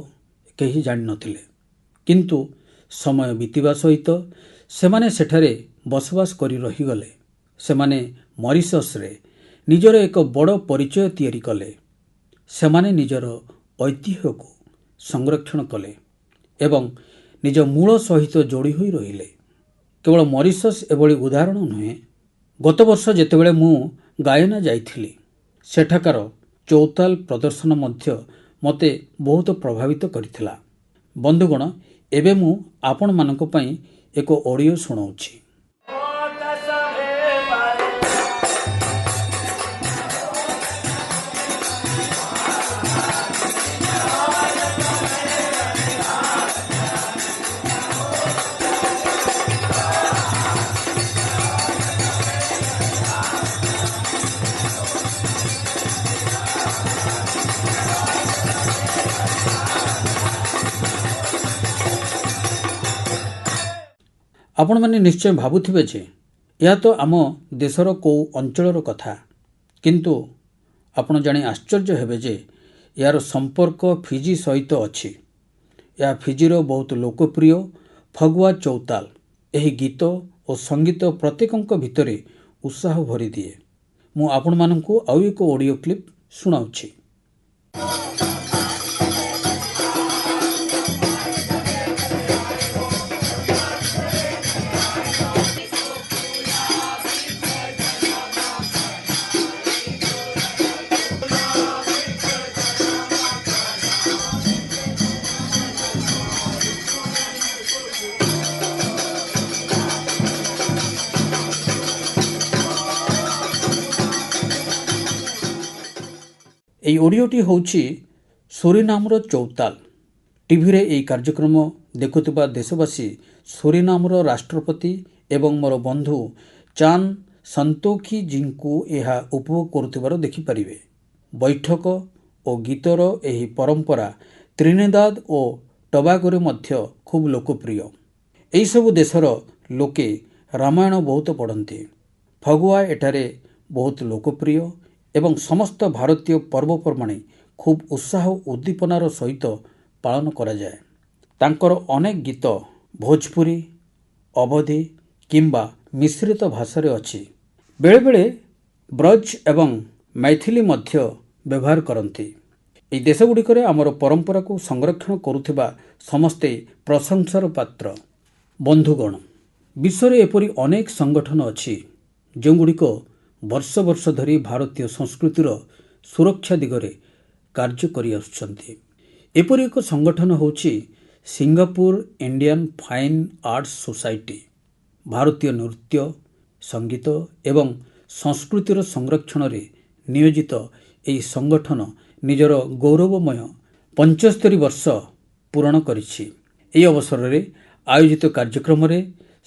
କେହି ଜାଣିନଥିଲେ, କିନ୍ତୁ ସମୟ ବିତିବା ସହିତ ସେମାନେ ସେଠାରେ ବସବାସ କରି ରହିଗଲେ। ସେମାନେ ମରିସସ୍ରେ ନିଜର ଏକ ବଡ଼ ପରିଚୟ ତିଆରି କଲେ। ସେମାନେ ନିଜର ଐତିହ୍ୟକୁ ସଂରକ୍ଷଣ କଲେ ଏବଂ ନିଜ ମୂଳ ସହିତ ଯୋଡ଼ି ହୋଇ ରହିଲେ। କେବଳ ମରିସସ୍ ଏଭଳି ଉଦାହରଣ ନୁହେଁ। ଗତ ବର୍ଷ ଯେତେବେଳେ ମୁଁ ଗାୟନା ଯାଇଥିଲି, ସେଠାକାର ଚୌତାଲ ପ୍ରଦର୍ଶନ ମଧ୍ୟ ମୋତେ ବହୁତ ପ୍ରଭାବିତ କରିଥିଲା। ବନ୍ଧୁଗଣ, ଏବେ ମୁଁ ଆପଣମାନଙ୍କ ପାଇଁ ଏକ ଅଡ଼ିଓ ଶୁଣାଉଛି। ଆପଣମାନେ ନିଶ୍ଚୟ ଭାବୁଥିବେ ଯେ ଏହା ତ ଆମ ଦେଶର କେଉଁ ଅଞ୍ଚଳର କଥା, କିନ୍ତୁ ଆପଣ ଜାଣି ଆଶ୍ଚର୍ଯ୍ୟ ହେବେ ଯେ ଏହାର ସମ୍ପର୍କ ଫିଜି ସହିତ ଅଛି। ଏହା ଫିଜିର ବହୁତ ଲୋକପ୍ରିୟ ଫଗୁଆ ଚୌତାଲ। ଏହି ଗୀତ ଓ ସଙ୍ଗୀତ ପ୍ରତ୍ୟେକଙ୍କ ଭିତରେ ଉତ୍ସାହ ଭରିଦିଏ। ମୁଁ ଆପଣମାନଙ୍କୁ ଆଉ ଏକ ଅଡ଼ିଓ କ୍ଲିପ୍ ଶୁଣାଉଛି। ଏହି ଅଡ଼ିଓଟି ହେଉଛି ସୁରିନାମର ଚୌତାଲ। ଟିଭିରେ ଏହି କାର୍ଯ୍ୟକ୍ରମ ଦେଖୁଥିବା ଦେଶବାସୀ ସୁରିନାମର ରାଷ୍ଟ୍ରପତି ଏବଂ ମୋର ବନ୍ଧୁ ଚାନ୍ ସନ୍ତୋଖି ଜୀଙ୍କୁ ଏହା ଉପଭୋଗ କରୁଥିବାର ଦେଖିପାରିବେ। ବୈଠକ ଓ ଗୀତର ଏହି ପରମ୍ପରା ତ୍ରିନିଦାଦ ଓ ଟବାଗୋରେ ମଧ୍ୟ ଖୁବ୍ ଲୋକପ୍ରିୟ। ଏହିସବୁ ଦେଶର ଲୋକେ ରାମାୟଣ ବହୁତ ପଢ଼ନ୍ତି। ଫଗୁଆ ଏଠାରେ ବହୁତ ଲୋକପ୍ରିୟ ଏବଂ ସମସ୍ତ ଭାରତୀୟ ପର୍ବପର୍ବାଣି ଖୁବ୍ ଉତ୍ସାହ ଉଦ୍ଦୀପନାର ସହିତ ପାଳନ କରାଯାଏ। ତାଙ୍କର ଅନେକ ଗୀତ ଭୋଜପୁରୀ, ଅବଧୀ କିମ୍ବା ମିଶ୍ରିତ ଭାଷାରେ ଅଛି। ବେଳେବେଳେ ବ୍ରଜ ଏବଂ ମୈଥିଲି ମଧ୍ୟ ବ୍ୟବହାର କରନ୍ତି। ଏହି ଦେଶଗୁଡ଼ିକରେ ଆମର ପରମ୍ପରାକୁ ସଂରକ୍ଷଣ କରୁଥିବା ସମସ୍ତେ ପ୍ରଶଂସାର ପାତ୍ର। ବନ୍ଧୁଗଣ, ବିଶ୍ୱରେ ଏପରି ଅନେକ ସଂଗଠନ ଅଛି ଯେଉଁଗୁଡ଼ିକ ବର୍ଷ ବର୍ଷ ଧରି ଭାରତୀୟ ସଂସ୍କୃତିର ସୁରକ୍ଷା ଦିଗରେ କାର୍ଯ୍ୟ କରିଆସୁଛନ୍ତି। ଏପରି ଏକ ସଂଗଠନ ହେଉଛି Singapore Indian fine arts society. ଭାରତୀୟ ନୃତ୍ୟ, ସଙ୍ଗୀତ ଏବଂ ସଂସ୍କୃତିର ସଂରକ୍ଷଣରେ ନିୟୋଜିତ ଏହି ସଂଗଠନ ନିଜର ଗୌରବମୟ 75 ବର୍ଷ ପୂରଣ କରିଛି। ଏହି ଅବସରରେ ଆୟୋଜିତ କାର୍ଯ୍ୟକ୍ରମରେ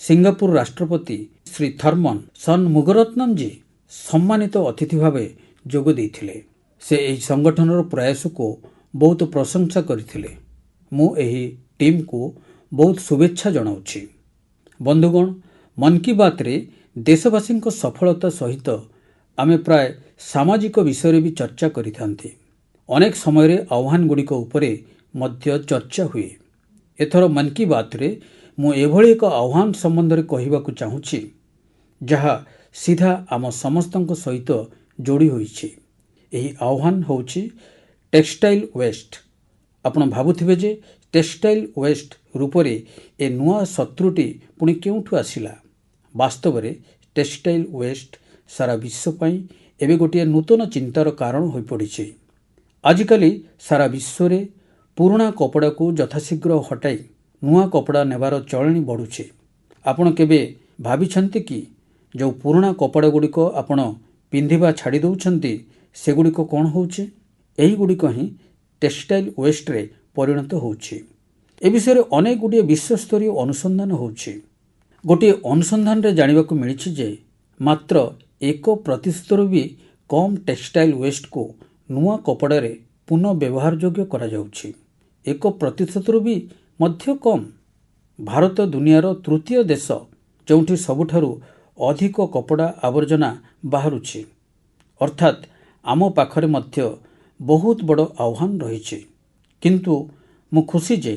ସିଙ୍ଗାପୁର ରାଷ୍ଟ୍ରପତି ଶ୍ରୀ ଥର୍ମନ ସନ୍ମୁଗରତ୍ନମଜୀ ସମ୍ମାନିତ ଅତିଥି ଭାବେ ଯୋଗ ଦେଇଥିଲେ। ସେ ଏହି ସଂଗଠନର ପ୍ରୟାସକୁ ବହୁତ ପ୍ରଶଂସା କରିଥିଲେ। ମୁଁ ଏହି ଟିମ୍କୁ ବହୁତ ଶୁଭେଚ୍ଛା ଜଣାଉଛି। ବନ୍ଧୁଗଣ, ମନ୍ କି ବାତ୍ରେ ଦେଶବାସୀଙ୍କ ସଫଳତା ସହିତ ଆମେ ପ୍ରାୟ ସାମାଜିକ ବିଷୟରେ ବି ଚର୍ଚ୍ଚା କରିଥାନ୍ତି। ଅନେକ ସମୟରେ ଆହ୍ୱାନଗୁଡ଼ିକ ଉପରେ ମଧ୍ୟ ଚର୍ଚ୍ଚା ହୁଏ। ଏଥର ମନ୍ କି ବାତ୍ରେ ମୁଁ ଏଭଳି ଏକ ଆହ୍ୱାନ ସମ୍ବନ୍ଧରେ କହିବାକୁ ଚାହୁଁଛି, ଯାହା ସିଧା ଆମ ସମସ୍ତଙ୍କ ସହିତ ଯୋଡ଼ି ହୋଇଛି। ଏହି ଆହ୍ୱାନ ହେଉଛି ଟେକ୍ସଟାଇଲ୍ ୱେଷ୍ଟ। ଆପଣ ଭାବୁଥିବେ ଯେ ଟେକ୍ସଟାଇଲ୍ ୱେଷ୍ଟ ରୂପରେ ଏ ନୂଆ ଶତ୍ରୁଟି ପୁଣି କେଉଁଠୁ ଆସିଲା? ବାସ୍ତବରେ ଟେକ୍ସଟାଇଲ୍ ୱେଷ୍ଟ ସାରା ବିଶ୍ୱ ପାଇଁ ଏବେ ଗୋଟିଏ ନୂତନ ଚିନ୍ତାର କାରଣ ହୋଇପଡ଼ିଛି। ଆଜିକାଲି ସାରା ବିଶ୍ୱରେ ପୁରୁଣା କପଡ଼ାକୁ ଯଥାଶୀଘ୍ର ହଟାଇ ନୂଆ କପଡ଼ା ନେବାର ଚଳଣି ବଢ଼ୁଛି। ଆପଣ କେବେ ଭାବିଛନ୍ତି କି ଯେଉଁ ପୁରୁଣା କପଡ଼ାଗୁଡ଼ିକ ଆପଣ ପିନ୍ଧିବା ଛାଡ଼ି ଦେଉଛନ୍ତି, ସେଗୁଡ଼ିକ କ'ଣ ହେଉଛି? ଏହିଗୁଡ଼ିକ ହିଁ ଟେକ୍ସଟାଇଲ୍ ୱେଷ୍ଟରେ ପରିଣତ ହେଉଛି। ଏ ବିଷୟରେ ଅନେକ ଗୁଡ଼ିଏ ବିଶ୍ୱସ୍ତରୀୟ ଅନୁସନ୍ଧାନ ହେଉଛି। ଗୋଟିଏ ଅନୁସନ୍ଧାନରେ ଜାଣିବାକୁ ମିଳିଛି ଯେ ମାତ୍ର 1% ବି କମ୍ ଟେକ୍ସଟାଇଲ୍ ୱେଷ୍ଟକୁ ନୂଆ କପଡ଼ାରେ ପୁନଃ ବ୍ୟବହାରଯୋଗ୍ୟ କରାଯାଉଛି। 1% ବି ମଧ୍ୟ କମ୍। ଭାରତ ଦୁନିଆର ତୃତୀୟ ଦେଶ ଯେଉଁଠି ସବୁଠାରୁ ଅଧିକ କପଡ଼ା ଆବର୍ଜନା ବାହାରୁଛି। ଅର୍ଥାତ୍ ଆମ ପାଖରେ ମଧ୍ୟ ବହୁତ ବଡ଼ ଆହ୍ୱାନ ରହିଛି। କିନ୍ତୁ ମୁଁ ଖୁସି ଯେ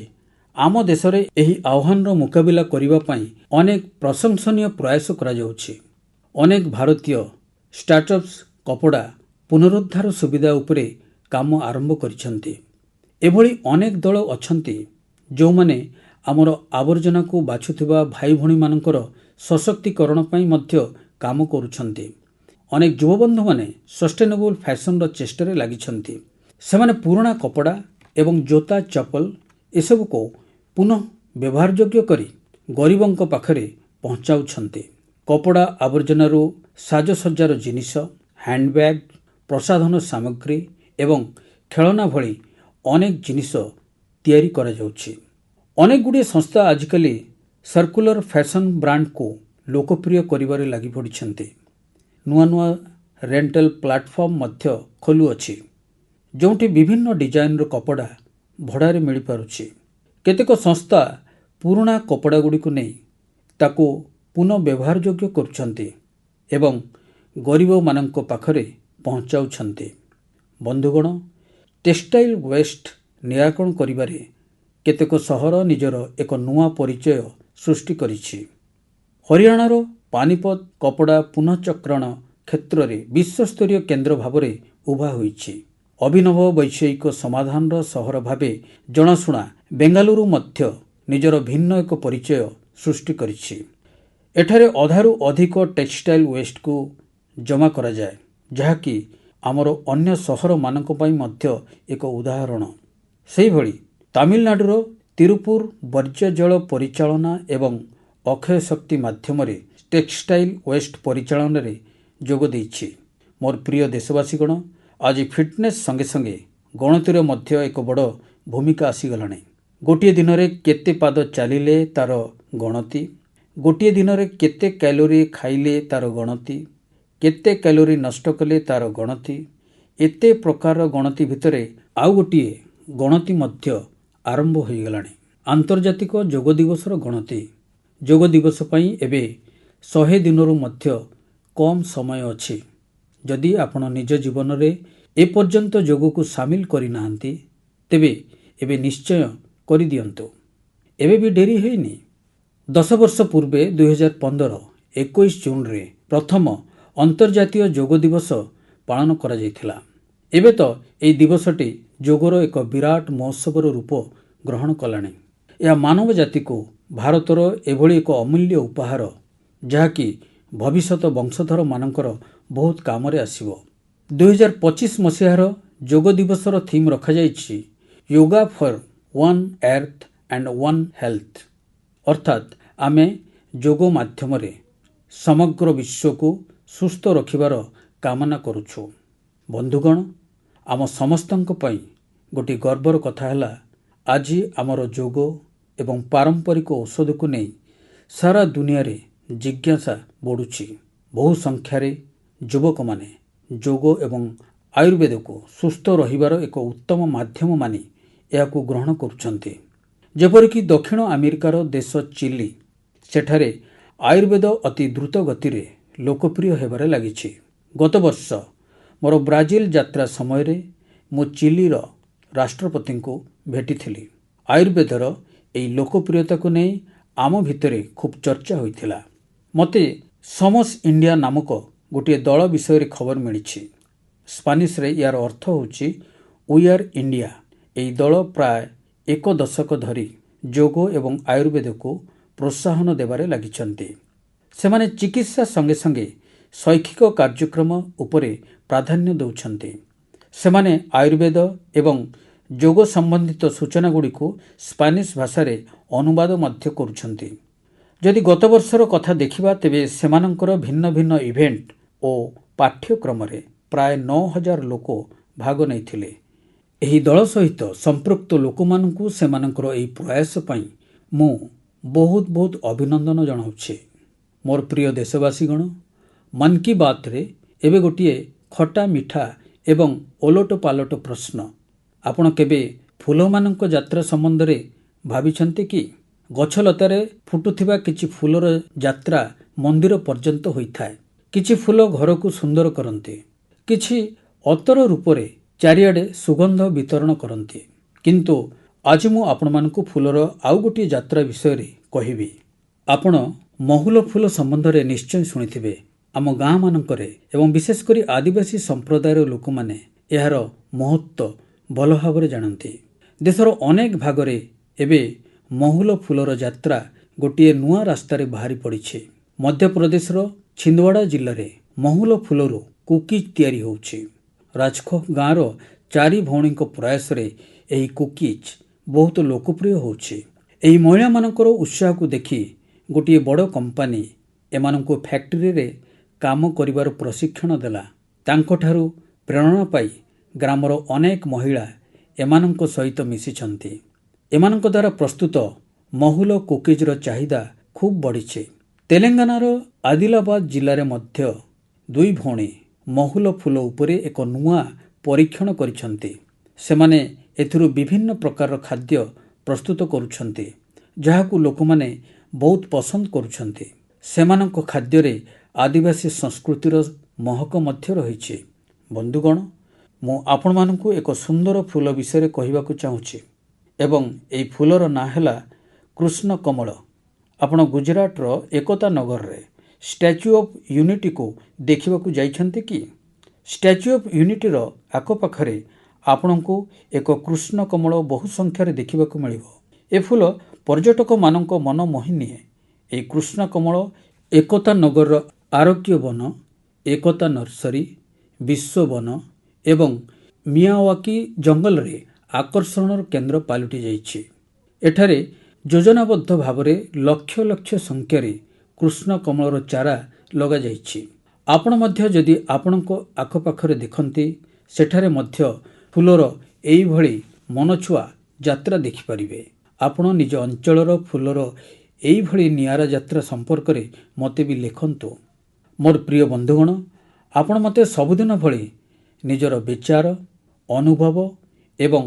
ଆମ ଦେଶରେ ଏହି ଆହ୍ୱାନର ମୁକାବିଲା କରିବା ପାଇଁ ଅନେକ ପ୍ରଶଂସନୀୟ ପ୍ରୟାସ କରାଯାଉଛି। ଅନେକ ଭାରତୀୟ ଷ୍ଟାର୍ଟଅପ୍ସ କପଡ଼ା ପୁନରୁଦ୍ଧାର ସୁବିଧା ଉପରେ କାମ ଆରମ୍ଭ କରିଛନ୍ତି। ଏଭଳି ଅନେକ ଦଳ ଅଛନ୍ତି ଯେଉଁମାନେ ଆମର ଆବର୍ଜନାକୁ ବାଛୁଥିବା ଭାଇ ଭଉଣୀମାନଙ୍କର ସଶକ୍ତିକରଣ ପାଇଁ ମଧ୍ୟ କାମ କରୁଛନ୍ତି। ଅନେକ ଯୁବବନ୍ଧୁମାନେ ସଷ୍ଟେନେବଲ୍ ଫ୍ୟାଶନର ଚେଷ୍ଟାରେ ଲାଗିଛନ୍ତି। ସେମାନେ ପୁରୁଣା କପଡ଼ା ଏବଂ ଜୋତା ଚପଲ ଏସବୁକୁ ପୁନଃ ବ୍ୟବହାରଯୋଗ୍ୟ କରି ଗରିବଙ୍କ ପାଖରେ ପହଞ୍ଚାଉଛନ୍ତି। କପଡ଼ା ଆବର୍ଜନାରୁ ସାଜସଜ୍ଜାର ଜିନିଷ, ହ୍ୟାଣ୍ଡବ୍ୟାଗ୍, ପ୍ରସାଧନ ସାମଗ୍ରୀ ଏବଂ ଖେଳନା ଭଳି ଅନେକ ଜିନିଷ ତିଆରି କରାଯାଉଛି। ଅନେକ ଗୁଡ଼ିଏ ସଂସ୍ଥା ଆଜିକାଲି ସର୍କୁଲାର ଫ୍ୟାଶନ ବ୍ରାଣ୍ଡକୁ ଲୋକପ୍ରିୟ କରିବାରେ ଲାଗିପଡ଼ିଛନ୍ତି। ନୂଆ ନୂଆ ରେଣ୍ଟାଲ ପ୍ଲାଟଫର୍ମ ମଧ୍ୟ ଖୋଲୁଅଛି, ଯେଉଁଠି ବିଭିନ୍ନ ଡିଜାଇନର କପଡ଼ା ଭଡ଼ାରେ ମିଳିପାରୁଛି। କେତେକ ସଂସ୍ଥା ପୁରୁଣା କପଡ଼ାଗୁଡ଼ିକୁ ନେଇ ତାକୁ ପୁନଃ ବ୍ୟବହାରଯୋଗ୍ୟ କରୁଛନ୍ତି ଏବଂ ଗରିବମାନଙ୍କ ପାଖରେ ପହଞ୍ଚାଉଛନ୍ତି। ବନ୍ଧୁଗଣ, ଟେକ୍ସଟାଇଲ୍ ୱେଷ୍ଟ ନିରାକରଣ କରିବାରେ କେତେକ ସହର ନିଜର ଏକ ନୂଆ ପରିଚୟ ସୃଷ୍ଟି କରିଛି। ହରିୟାଣାର ପାନିପତ କପଡ଼ା ପୁନଃଚକ୍ରଣ କ୍ଷେତ୍ରରେ ବିଶ୍ୱସ୍ତରୀୟ କେନ୍ଦ୍ର ଭାବରେ ଉଭା ହୋଇଛି। ଅଭିନବ ବୈଷୟିକ ସମାଧାନର ସହର ଭାବେ ଜଣାଶୁଣା ବେଙ୍ଗାଲୁରୁ ମଧ୍ୟ ନିଜର ଭିନ୍ନ ଏକ ପରିଚୟ ସୃଷ୍ଟି କରିଛି। ଏଠାରେ ଅଧାରୁ ଅଧିକ ଟେକ୍ସଟାଇଲ୍ ୱେଷ୍ଟକୁ ଜମା କରାଯାଏ, ଯାହାକି ଆମର ଅନ୍ୟ ସହରମାନଙ୍କ ପାଇଁ ମଧ୍ୟ ଏକ ଉଦାହରଣ। ସେହିଭଳି ତାମିଲନାଡୁର ତିରୁପୁର ବର୍ଜ୍ୟ ଜଳ ପରିଚାଳନା ଏବଂ ଅକ୍ଷୟ ଶକ୍ତି ମାଧ୍ୟମରେ ଟେକ୍ସଟାଇଲ୍ ୱେଷ୍ଟ ପରିଚାଳନାରେ ଯୋଗ ଦେଇଛି। ମୋର ପ୍ରିୟ ଦେଶବାସୀଗଣ, ଆଜି ଫିଟନେସ୍ ସଙ୍ଗେ ସଙ୍ଗେ ଗଣତିରେ ମଧ୍ୟ ଏକ ବଡ଼ ଭୂମିକା ଆସିଗଲାଣି। ଗୋଟିଏ ଦିନରେ କେତେ ପାଦ ଚାଲିଲେ ତାର ଗଣତି, ଗୋଟିଏ ଦିନରେ କେତେ କ୍ୟାଲୋରି ଖାଇଲେ ତାର ଗଣତି, କେତେ କ୍ୟାଲୋରି ନଷ୍ଟ କଲେ ତାର ଗଣତି। ଏତେ ପ୍ରକାରର ଗଣତି ଭିତରେ ଆଉ ଗୋଟିଏ ଗଣତି ମଧ୍ୟ ଆରମ୍ଭ ହୋଇଗଲାଣି, ଆନ୍ତର୍ଜାତିକ ଯୋଗ ଦିବସର ଗଣତି। ଯୋଗ ଦିବସ ପାଇଁ ଏବେ 100 ଦିନରୁ ମଧ୍ୟ କମ୍ ସମୟ ଅଛି। ଯଦି ଆପଣ ନିଜ ଜୀବନରେ ଏପର୍ଯ୍ୟନ୍ତ ଯୋଗକୁ ସାମିଲ କରିନାହାନ୍ତି, ତେବେ ଏବେ ନିଶ୍ଚୟ କରିଦିଅନ୍ତୁ। ଏବେ ବି ଡେରି ହୋଇନି। 10 ବର୍ଷ ପୂର୍ବେ 2015 21 ଜୁନରେ ପ୍ରଥମ ଅନ୍ତର୍ଜାତୀୟ ଯୋଗ ଦିବସ ପାଳନ କରାଯାଇଥିଲା। ଏବେ ତ ଏହି ଦିବସଟି ଯୋଗର ଏକ ବିରାଟ ମହୋତ୍ସବର ରୂପ ଗ୍ରହଣ କଲାଣି। ଏହା ମାନବ ଜାତିକୁ ଭାରତର ଏଭଳି ଏକ ଅମୂଲ୍ୟ ଉପହାର, ଯାହାକି ଭବିଷ୍ୟତ ବଂଶଧରମାନଙ୍କର ବହୁତ କାମରେ ଆସିବ। 2025 ମସିହାର ଯୋଗ ଦିବସର ଥିମ୍ ରଖାଯାଇଛି yoga for one earth and one health, ଅର୍ଥାତ୍ ଆମେ ଯୋଗ ମାଧ୍ୟମରେ ସମଗ୍ର ବିଶ୍ୱକୁ ସୁସ୍ଥ ରଖିବାର କାମନା କରୁଛୁ। ବନ୍ଧୁଗଣ, ଆମ ସମସ୍ତଙ୍କ ପାଇଁ ଗୋଟିଏ ଗର୍ବର କଥା ହେଲା, ଆଜି ଆମର ଯୋଗ ଏବଂ ପାରମ୍ପରିକ ଔଷଧକୁ ନେଇ ସାରା ଦୁନିଆରେ ଜିଜ୍ଞାସା ବଢ଼ୁଛି। ବହୁ ସଂଖ୍ୟାରେ ଯୁବକମାନେ ଯୋଗ ଏବଂ ଆୟୁର୍ବେଦକୁ ସୁସ୍ଥ ରହିବାର ଏକ ଉତ୍ତମ ମାଧ୍ୟମ ମାନି ଏହାକୁ ଗ୍ରହଣ କରୁଛନ୍ତି। ଯେପରିକି ଦକ୍ଷିଣ ଆମେରିକାର ଦେଶ ଚିଲି, ସେଠାରେ ଆୟୁର୍ବେଦ ଅତି ଦ୍ରୁତ ଗତିରେ ଲୋକପ୍ରିୟ ହେବାରେ ଲାଗିଛି। ଗତ ବର୍ଷ ମୋର ବ୍ରାଜିଲ ଯାତ୍ରା ସମୟରେ ମୁଁ ଚିଲିର ରାଷ୍ଟ୍ରପତିଙ୍କୁ ଭେଟିଥିଲି। ଆୟୁର୍ବେଦର ଏହି ଲୋକପ୍ରିୟତାକୁ ନେଇ ଆମ ଭିତରେ ଖୁବ୍ ଚର୍ଚ୍ଚା ହୋଇଥିଲା। ମୋତେ ସମସ୍ ଇଣ୍ଡିଆ ନାମକ ଗୋଟିଏ ଦଳ ବିଷୟରେ ଖବର ମିଳିଛି। ସ୍ପାନିଶରେ ଏହାର ଅର୍ଥ ହେଉଛି ୱି ଆର୍ ଇଣ୍ଡିଆ। ଏହି ଦଳ ପ୍ରାୟ 1 ଦଶକ ଧରି ଯୋଗ ଏବଂ ଆୟୁର୍ବେଦକୁ ପ୍ରୋତ୍ସାହନ ଦେବାରେ ଲାଗିଛନ୍ତି। ସେମାନେ ଚିକିତ୍ସା ସଙ୍ଗେ ସଙ୍ଗେ ଶୈକ୍ଷିକ କାର୍ଯ୍ୟକ୍ରମ ଉପରେ ପ୍ରାଧାନ୍ୟ ଦେଉଛନ୍ତି। ସେମାନେ ଆୟୁର୍ବେଦ ଏବଂ ଯୋଗ ସମ୍ବନ୍ଧିତ ସୂଚନାଗୁଡ଼ିକୁ ସ୍ପାନିଶ ଭାଷାରେ ଅନୁବାଦ ମଧ୍ୟ କରୁଛନ୍ତି। ଯଦି ଗତ ବର୍ଷର କଥା ଦେଖିବା, ତେବେ ସେମାନଙ୍କର ଭିନ୍ନ ଭିନ୍ନ ଇଭେଣ୍ଟ ଓ ପାଠ୍ୟକ୍ରମରେ ପ୍ରାୟ 9,000 ଲୋକ ଭାଗ ନେଇଥିଲେ। ଏହି ଦଳ ସହିତ ସମ୍ପୃକ୍ତ ଲୋକମାନଙ୍କୁ ସେମାନଙ୍କର ଏହି ପ୍ରୟାସ ପାଇଁ ମୁଁ ବହୁତ ଅଭିନନ୍ଦନ ଜଣାଉଛି। ମୋର ପ୍ରିୟ ଦେଶବାସୀଗଣ, ମନ୍ କି ବାତ୍ରେ ଏବେ ଗୋଟିଏ ଖଟା ମିଠା ଏବଂ ଓଲଟ ପାଲଟ ପ୍ରଶ୍ନ। ଆପଣ କେବେ ଫୁଲମାନଙ୍କ ଯାତ୍ରା ସମ୍ବନ୍ଧରେ ଭାବିଛନ୍ତି କି? ଗଛଲତାରେ ଫୁଟୁଥିବା କିଛି ଫୁଲର ଯାତ୍ରା ମନ୍ଦିର ପର୍ଯ୍ୟନ୍ତ ହୋଇଥାଏ। କିଛି ଫୁଲ ଘରକୁ ସୁନ୍ଦର କରନ୍ତି, କିଛି ଅତର ରୂପରେ ଚାରିଆଡ଼େ ସୁଗନ୍ଧ ବିତରଣ କରନ୍ତି। କିନ୍ତୁ ଆଜି ମୁଁ ଆପଣମାନଙ୍କୁ ଫୁଲର ଆଉ ଗୋଟିଏ ଯାତ୍ରା ବିଷୟରେ କହିବି। ଆପଣ ମହୁଲ ଫୁଲ ସମ୍ବନ୍ଧରେ ନିଶ୍ଚୟ ଶୁଣିଥିବେ। ଆମ ଗାଁମାନଙ୍କରେ ଏବଂ ବିଶେଷ କରି ଆଦିବାସୀ ସମ୍ପ୍ରଦାୟର ଲୋକମାନେ ଏହାର ମହତ୍ତ୍ୱ ଭଲ ଭାବରେ ଜାଣନ୍ତି। ଦେଶର ଅନେକ ଭାଗରେ ଏବେ ମହୁଲ ଫୁଲର ଯାତ୍ରା ଗୋଟିଏ ନୂଆ ରାସ୍ତାରେ ବାହାରି ପଡ଼ିଛି। ମଧ୍ୟପ୍ରଦେଶର ଛିନ୍ଦୱାଡ଼ା ଜିଲ୍ଲାରେ ମହୁଲ ଫୁଲରୁ କୁକିଜ୍ ତିଆରି ହେଉଛି। ରାଜଖୋ ଗାଁର 4 ଭଉଣୀଙ୍କ ପ୍ରୟାସରେ ଏହି କୁକିଜ୍ ବହୁତ ଲୋକପ୍ରିୟ ହେଉଛି। ଏହି ମହିଳାମାନଙ୍କର ଉତ୍ସାହକୁ ଦେଖି ଗୋଟିଏ ବଡ଼ କମ୍ପାନୀ ଏମାନଙ୍କୁ ଫ୍ୟାକ୍ଟରିରେ କାମ କରିବାର ପ୍ରଶିକ୍ଷଣ ଦେଲା। ତାଙ୍କଠାରୁ ପ୍ରେରଣା ପାଇ ଗ୍ରାମର ଅନେକ ମହିଳା ଏମାନଙ୍କ ସହିତ ମିଶିଛନ୍ତି। ଏମାନଙ୍କ ଦ୍ୱାରା ପ୍ରସ୍ତୁତ ମହୁଲ କୁକିଜ୍ର ଚାହିଦା ଖୁବ୍ ବଢ଼ିଛି। ତେଲେଙ୍ଗାନାର ଆଦିଲାବାଦ ଜିଲ୍ଲାରେ ମଧ୍ୟ 2 ଭଉଣୀ ମହୁଲ ଫୁଲ ଉପରେ ଏକ ନୂଆ ପରୀକ୍ଷଣ କରିଛନ୍ତି। ସେମାନେ ଏଥିରୁ ବିଭିନ୍ନ ପ୍ରକାରର ଖାଦ୍ୟ ପ୍ରସ୍ତୁତ କରୁଛନ୍ତି, ଯାହାକୁ ଲୋକମାନେ ବହୁତ ପସନ୍ଦ କରୁଛନ୍ତି। ସେମାନଙ୍କ ଖାଦ୍ୟରେ ଆଦିବାସୀ ସଂସ୍କୃତିର ମହକ ମଧ୍ୟ ରହିଛି। ବନ୍ଧୁଗଣ, ମୁଁ ଆପଣମାନଙ୍କୁ ଏକ ସୁନ୍ଦର ଫୁଲ ବିଷୟରେ କହିବାକୁ ଚାହୁଁଛି ଏବଂ ଏହି ଫୁଲର ନାଁ ହେଲା କୃଷ୍ଣ କମଳ। ଆପଣ ଗୁଜରାଟର ଏକତା ନଗରରେ ଷ୍ଟାଚ୍ୟୁ ଅଫ୍ ୟୁନିଟିକୁ ଦେଖିବାକୁ ଯାଇଛନ୍ତି କି? ଷ୍ଟାଚ୍ୟୁ ଅଫ୍ ୟୁନିଟିର ଆଖପାଖରେ ଆପଣଙ୍କୁ ଏକ କୃଷ୍ଣ କମଳ ବହୁ ସଂଖ୍ୟାରେ ଦେଖିବାକୁ ମିଳିବ। ଏ ଫୁଲ ପର୍ଯ୍ୟଟକମାନଙ୍କ ମନ ମୋହି ନିଏ। ଏହି କୃଷ୍ଣ କମଳ ଏକତା ନଗରର ଆରୋଗ୍ୟ ବନ, ଏକତା ନର୍ସରୀ, ବିଶ୍ୱବନ ଏବଂ ମିୟାୱାକି ଜଙ୍ଗଲରେ ଆକର୍ଷଣର କେନ୍ଦ୍ର ପାଲଟି ଯାଇଛି। ଏଠାରେ ଯୋଜନାବଦ୍ଧ ଭାବରେ ଲକ୍ଷ ଲକ୍ଷ ସଂଖ୍ୟାରେ କୃଷ୍ଣ କମଳର ଚାରା ଲଗାଯାଇଛି। ଆପଣ ମଧ୍ୟ ଯଦି ଆପଣଙ୍କ ଆଖପାଖରେ ଦେଖନ୍ତି, ସେଠାରେ ମଧ୍ୟ ଫୁଲର ଏଇଭଳି ମନଛୁଆ ଯାତ୍ରା ଦେଖିପାରିବେ। ଆପଣ ନିଜ ଅଞ୍ଚଳର ଫୁଲର ଏଇଭଳି ନିଆରା ଯାତ୍ରା ସମ୍ପର୍କରେ ମୋତେ ବି ଲେଖନ୍ତୁ। ମୋର ପ୍ରିୟ ବନ୍ଧୁଗଣ, ଆପଣ ମୋତେ ସବୁଦିନ ଭଳି ନିଜର ବିଚାର, ଅନୁଭବ ଏବଂ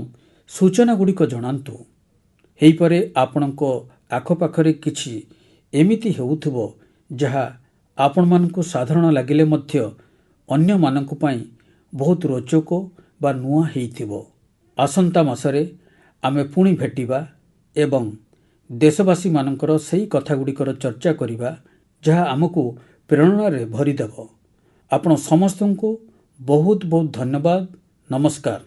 ସୂଚନାଗୁଡ଼ିକ ଜଣାନ୍ତୁ। ହୋଇପାରେ ଆପଣଙ୍କ ଆଖପାଖରେ କିଛି ଏମିତି ହେଉଥିବ ଯାହା ଆପଣମାନଙ୍କୁ ସାଧାରଣ ଲାଗିଲେ ମଧ୍ୟ ଅନ୍ୟମାନଙ୍କ ପାଇଁ ବହୁତ ରୋଚକ ବା ନୂଆ ହେଇଥିବ। ଆସନ୍ତା ମାସରେ ଆମେ ପୁଣି ଭେଟିବା ଏବଂ ଦେଶବାସୀମାନଙ୍କର ସେହି କଥାଗୁଡ଼ିକର ଚର୍ଚ୍ଚା କରିବା, ଯାହା ଆମକୁ ପ୍ରେରଣାରେ ଭରିଦେବ। ଆପଣ ସମସ୍ତଙ୍କୁ ବହୁତ ଧନ୍ୟବାଦ। ନମସ୍କାର।